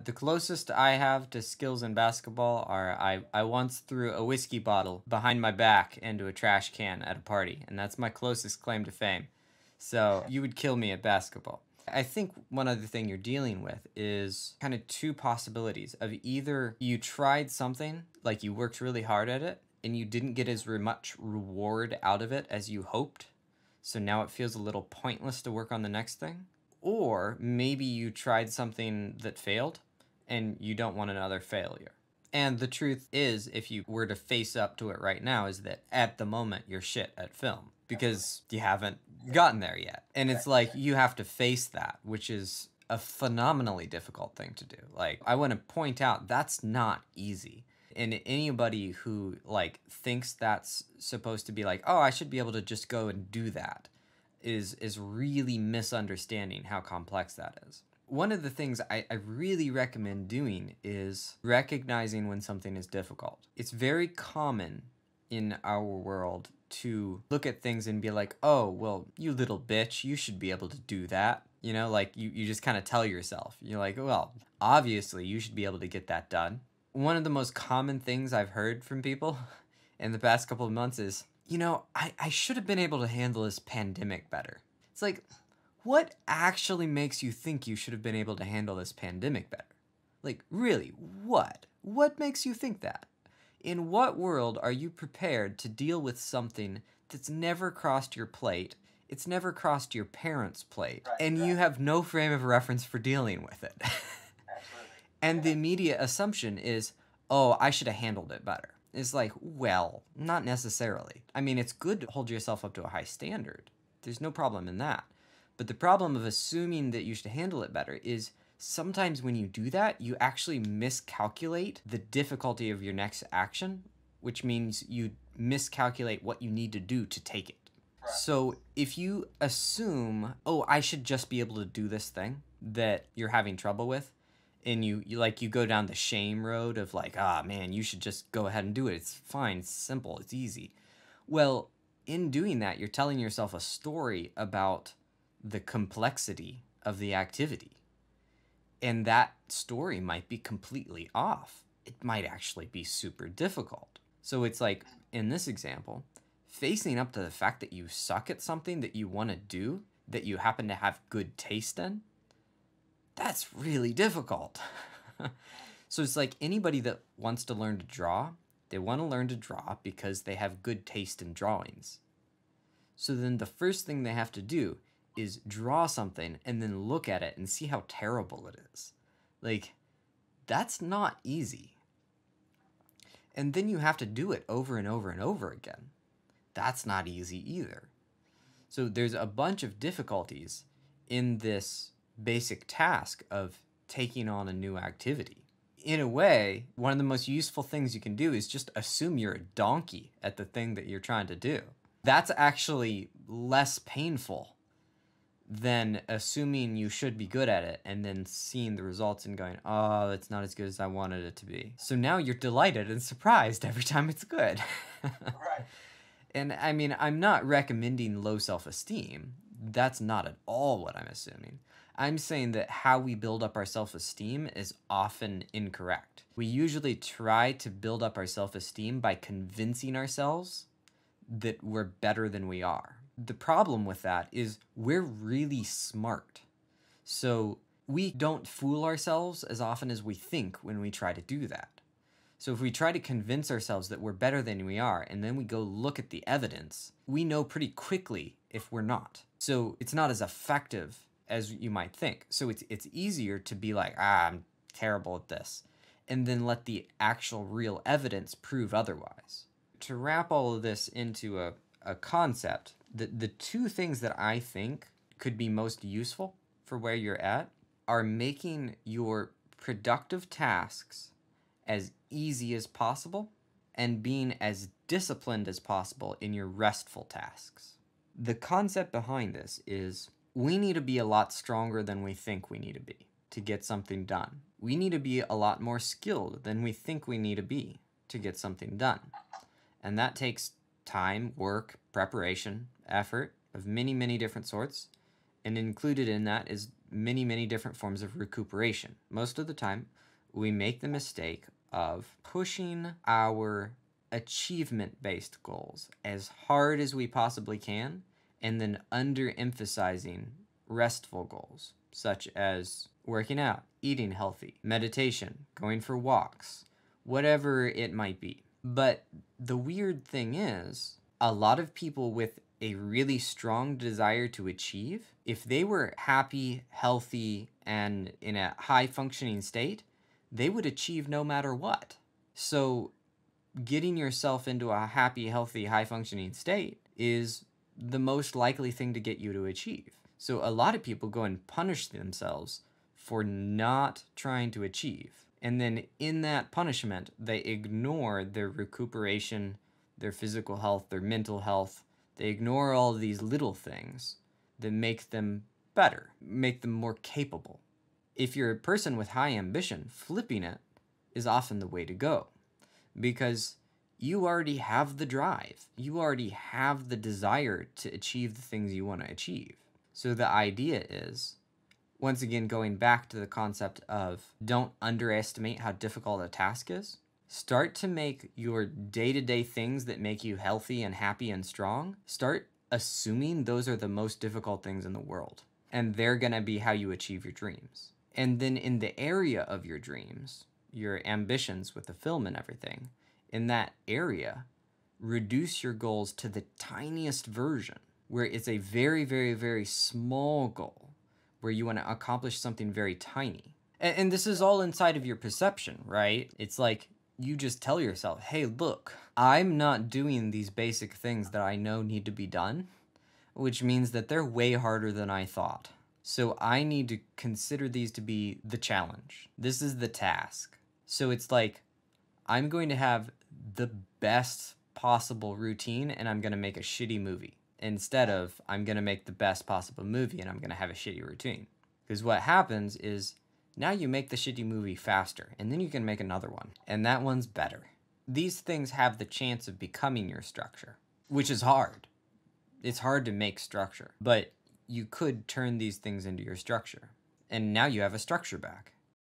The closest I have to skills in basketball are I once threw a whiskey bottle behind my back into a trash can at a party, and that's my closest claim to fame. So you would kill me at basketball. I think one other thing you're dealing with is kind of two possibilities of either you tried something, like you worked really hard at it, and you didn't get as much reward out of it as you hoped, so now it feels a little pointless to work on the next thing. Or maybe you tried something that failed and you don't want another failure. And the truth is, if you were to face up to it right now, is that at the moment you're shit at film because you haven't gotten there yet. And it's like you have to face that, which is a phenomenally difficult thing to do. Like, I want to point out that's not easy. And anybody who like thinks that's supposed to be like, oh, I should be able to just go and do that is really misunderstanding how complex that is. One of the things I really recommend doing is recognizing when something is difficult. It's very common in our world to look at things and be like, oh, well, you little bitch, you should be able to do that. You know, like you just kind of tell yourself, you're like, well, obviously you should be able to get that done. One of the most common things I've heard from people in the past couple of months is, you know, I should have been able to handle this pandemic better. It's like, what actually makes you think you should have been able to handle this pandemic better? Like, really, what? What makes you think that? In what world are you prepared to deal with something that's never crossed your plate, it's never crossed your parents' plate, and you have no frame of reference for dealing with it? And the immediate assumption is, oh, I should have handled it better. It's like, well, not necessarily. I mean, it's good to hold yourself up to a high standard. There's no problem in that. But the problem of assuming that you should handle it better is sometimes when you do that, you actually miscalculate the difficulty of your next action, which means you miscalculate what you need to do to take it. Right. So if you assume, oh, I should just be able to do this thing that you're having trouble with, and you go down the shame road of like, ah, man, you should just go ahead and do it. It's fine, it's simple, it's easy. Well, in doing that, you're telling yourself a story about the complexity of the activity. And that story might be completely off. It might actually be super difficult. So it's like, in this example, facing up to the fact that you suck at something that you want to do, that you happen to have good taste in, that's really difficult. So it's like anybody that wants to learn to draw, they want to learn to draw because they have good taste in drawings. So then the first thing they have to do is draw something and then look at it and see how terrible it is. Like, that's not easy. And then you have to do it over and over and over again. That's not easy either. So there's a bunch of difficulties in this basic task of taking on a new activity. In a way, one of the most useful things you can do is just assume you're a donkey at the thing that you're trying to do. That's actually less painful than assuming you should be good at it and then seeing the results and going, oh, it's not as good as I wanted it to be. So now you're delighted and surprised every time it's good. Right. And I mean, I'm not recommending low self-esteem. That's not at all what I'm assuming. I'm saying that how we build up our self-esteem is often incorrect. We usually try to build up our self-esteem by convincing ourselves that we're better than we are. The problem with that is we're really smart. So we don't fool ourselves as often as we think when we try to do that. So if we try to convince ourselves that we're better than we are, and then we go look at the evidence, we know pretty quickly if we're not. So it's not as effective as you might think. So it's easier to be like, I'm terrible at this, and then let the actual real evidence prove otherwise. To wrap all of this into a concept, the two things that I think could be most useful for where you're at are making your productive tasks as easy as possible and being as disciplined as possible in your restful tasks. The concept behind this is we need to be a lot stronger than we think we need to be to get something done. We need to be a lot more skilled than we think we need to be to get something done. And that takes time, work, preparation, effort of many, many different sorts. And included in that is many, many different forms of recuperation. Most of the time, we make the mistake of pushing our achievement-based goals as hard as we possibly can, and then underemphasizing restful goals, such as working out, eating healthy, meditation, going for walks, whatever it might be. But the weird thing is, a lot of people with a really strong desire to achieve, if they were happy, healthy, and in a high functioning state, they would achieve no matter what. So getting yourself into a happy, healthy, high functioning state is the most likely thing to get you to achieve. So a lot of people go and punish themselves for not trying to achieve. And then in that punishment, they ignore their recuperation, their physical health, their mental health. They ignore all these little things that make them better, make them more capable. If you're a person with high ambition, flipping it is often the way to go, because you already have the drive. You already have the desire to achieve the things you want to achieve. So the idea is, once again, going back to the concept of don't underestimate how difficult a task is. Start to make your day-to-day things that make you healthy and happy and strong, start assuming those are the most difficult things in the world, and they're going to be how you achieve your dreams. And then in the area of your dreams, your ambitions with the film and everything, in that area, reduce your goals to the tiniest version, where it's a very, very, very small goal, where you want to accomplish something very tiny. And this is all inside of your perception, right? It's like you just tell yourself, hey, look, I'm not doing these basic things that I know need to be done, which means that they're way harder than I thought. So I need to consider these to be the challenge. This is the task. So it's like, I'm going to have the best possible routine and I'm going to make a shitty movie, instead of I'm going to make the best possible movie and I'm going to have a shitty routine. Because what happens is now you make the shitty movie faster and then you can make another one and that one's better. These things have the chance of becoming your structure, which is hard. It's hard to make structure, but you could turn these things into your structure. And now you have a structure back.